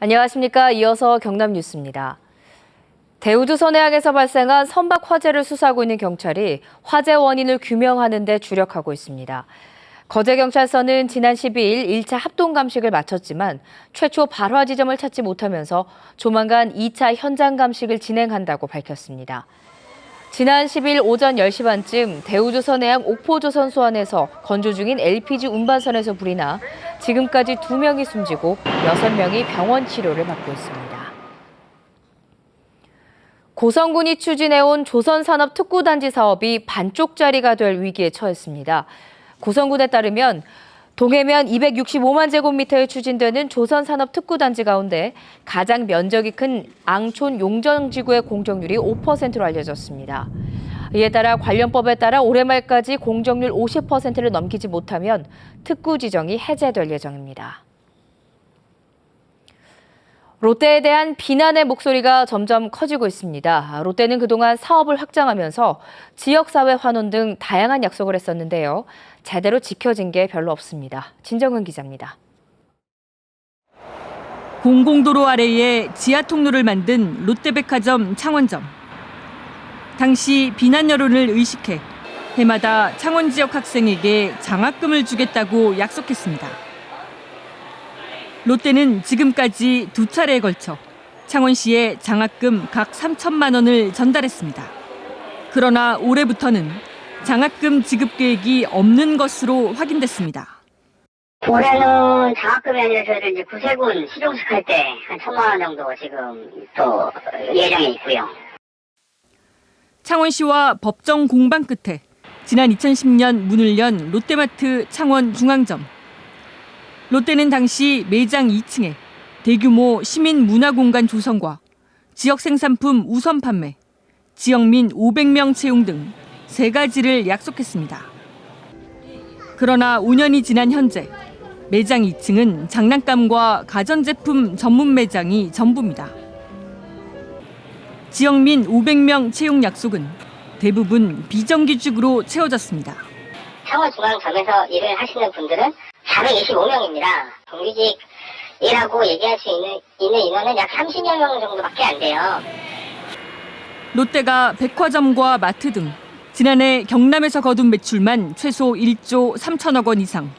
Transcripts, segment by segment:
안녕하십니까. 이어서 경남 뉴스입니다. 대우주 선해항에서 발생한 선박 화재를 수사하고 있는 경찰이 화재 원인을 규명하는 데 주력하고 있습니다. 거제경찰서는 지난 12일 1차 합동 감식을 마쳤지만 최초 발화 지점을 찾지 못하면서 조만간 2차 현장 감식을 진행한다고 밝혔습니다. 지난 10일 오전 10시 반쯤 대우주 선해항 옥포조선수원에서 건조 중인 LPG 운반선에서 불이 나 지금까지 2명이 숨지고 6명이 병원 치료를 받고 있습니다. 고성군이 추진해온 조선산업특구단지 사업이 반쪽짜리가 될 위기에 처했습니다. 고성군에 따르면 동해면 265만 제곱미터에 추진되는 조선산업특구단지 가운데 가장 면적이 큰 앙촌 용정지구의 공정률이 5%로 알려졌습니다. 이에 따라 관련법에 따라 올해 말까지 공정률 50%를 넘기지 못하면 특구 지정이 해제될 예정입니다. 롯데에 대한 비난의 목소리가 점점 커지고 있습니다. 롯데는 그동안 사업을 확장하면서 지역사회 환원 등 다양한 약속을 했었는데요. 제대로 지켜진 게 별로 없습니다. 진정은 기자입니다. 공공도로 아래에 지하 통로를 만든 롯데백화점 창원점. 당시 비난 여론을 의식해 해마다 창원 지역 학생에게 장학금을 주겠다고 약속했습니다. 롯데는 지금까지 2차례에 걸쳐 창원시에 장학금 각 3천만 원을 전달했습니다. 그러나 올해부터는 장학금 지급 계획이 없는 것으로 확인됐습니다. 올해는 장학금이 아니라 저희들 이제 구세군 시종식 할 때 한 1,000만 원 정도 지금 또 예정에 있고요. 창원시와 법정 공방 끝에 지난 2010년 문을 연 롯데마트 창원 중앙점. 롯데는 당시 매장 2층에 대규모 시민 문화공간 조성과 지역 생산품 우선 판매, 지역민 500명 채용 등 3가지를 약속했습니다. 그러나 5년이 지난 현재 매장 2층은 장난감과 가전제품 전문 매장이 전부입니다. 지역민 500명 채용 약속은 대부분 비정규직으로 채워졌습니다. 창원중앙점에서 일을 하시는 분들은 425명입니다. 정규직이라고 얘기할 수 있는 인원은 약 30여 명 정도밖에 안 돼요. 롯데가 백화점과 마트 등 지난해 경남에서 거둔 매출만 최소 1조 3천억 원 이상.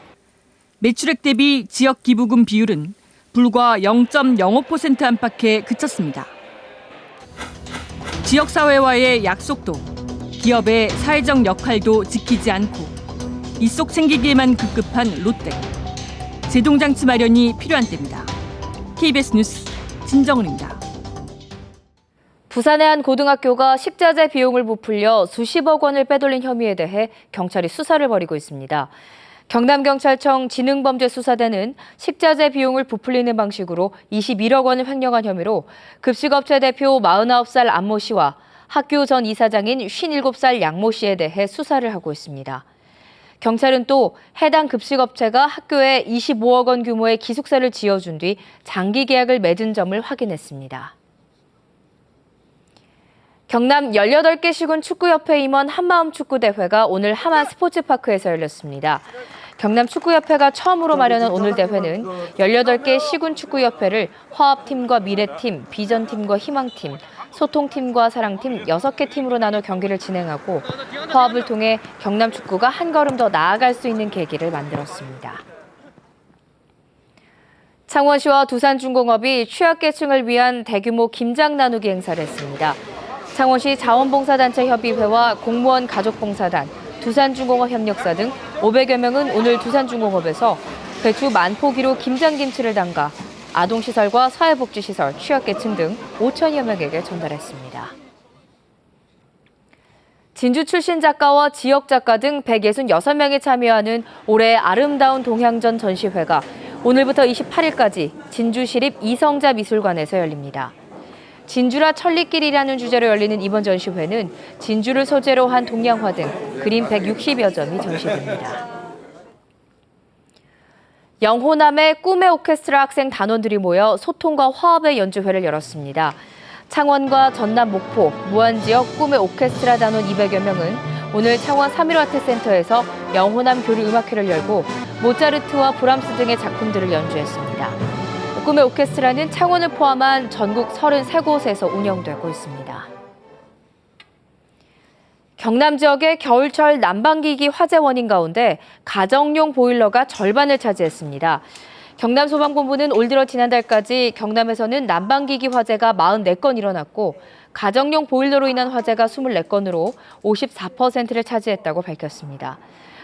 매출액 대비 지역 기부금 비율은 불과 0.05% 안팎에 그쳤습니다. 지역사회와의 약속도 기업의 사회적 역할도 지키지 않고 입속 챙기기에만 급급한 롯데. 제동장치 마련이 필요한 때입니다. KBS 뉴스 진정은입니다. 부산의 한 고등학교가 식자재 비용을 부풀려 수십억 원을 빼돌린 혐의에 대해 경찰이 수사를 벌이고 있습니다. 경남경찰청 지능범죄수사대는 식자재 비용을 부풀리는 방식으로 21억 원을 횡령한 혐의로 급식업체 대표 49살 안모 씨와 학교 전 이사장인 57살 양모 씨에 대해 수사를 하고 있습니다. 경찰은 또 해당 급식업체가 학교에 25억 원 규모의 기숙사를 지어준 뒤 장기 계약을 맺은 점을 확인했습니다. 경남 18개 시군 축구협회 임원 한마음 축구대회가 오늘 하만 스포츠파크에서 열렸습니다. 경남 축구협회가 처음으로 마련한 오늘 대회는 18개 시군 축구협회를 화합팀과 미래팀, 비전팀과 희망팀, 소통팀과 사랑팀 6개 팀으로 나눠 경기를 진행하고 화합을 통해 경남 축구가 한 걸음 더 나아갈 수 있는 계기를 만들었습니다. 창원시와 두산중공업이 취약계층을 위한 대규모 김장 나누기 행사를 했습니다. 창원시 자원봉사단체 협의회와 공무원 가족봉사단, 두산중공업 협력사 등 500여 명은 오늘 두산중공업에서 배추 만포기로 김장김치를 담가 아동시설과 사회복지시설, 취약계층 등 5천여 명에게 전달했습니다. 진주 출신 작가와 지역 작가 등 166명이 참여하는 올해의 아름다운 동향전 전시회가 오늘부터 28일까지 진주시립 이성자 미술관에서 열립니다. 진주라 천리길이라는 주제로 열리는 이번 전시회는 진주를 소재로 한 동양화 등 그림 160여 점이 전시됩니다. 영호남의 꿈의 오케스트라 학생 단원들이 모여 소통과 화합의 연주회를 열었습니다. 창원과 전남 목포, 무안 지역 꿈의 오케스트라 단원 200여 명은 오늘 창원 3.15아트센터에서 영호남 교류 음악회를 열고 모차르트와 브람스 등의 작품들을 연주했습니다. 꿈의 오케스트라는 창원을 포함한 전국 33곳에서 운영되고 있습니다. 경남 지역의 겨울철 난방기기 화재 원인 가운데 가정용 보일러가 절반을 차지했습니다. 경남소방본부는 올 들어 지난달까지 경남에서는 난방기기 화재가 44건 일어났고 가정용 보일러로 인한 화재가 24건으로 54%를 차지했다고 밝혔습니다.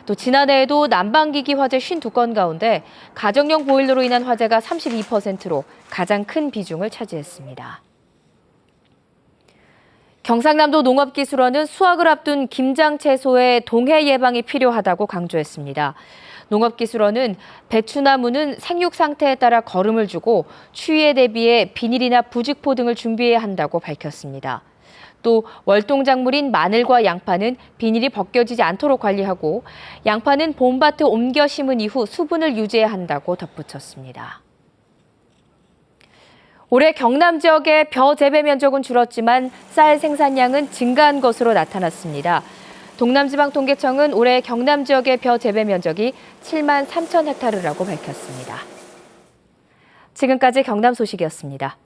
또 지난해에도 난방기기 화재 52건 가운데 가정용 보일러로 인한 화재가 32%로 가장 큰 비중을 차지했습니다. 경상남도 농업기술원은 수확을 앞둔 김장 채소의 동해 예방이 필요하다고 강조했습니다. 농업기술원은 배추나 무는 생육 상태에 따라 거름을 주고 추위에 대비해 비닐이나 부직포 등을 준비해야 한다고 밝혔습니다. 또 월동작물인 마늘과 양파는 비닐이 벗겨지지 않도록 관리하고 양파는 봄밭에 옮겨 심은 이후 수분을 유지해야 한다고 덧붙였습니다. 올해 경남 지역의 벼 재배 면적은 줄었지만 쌀 생산량은 증가한 것으로 나타났습니다. 동남지방통계청은 올해 경남 지역의 벼 재배 면적이 7만 3천 헥타르라고 밝혔습니다. 지금까지 경남 소식이었습니다.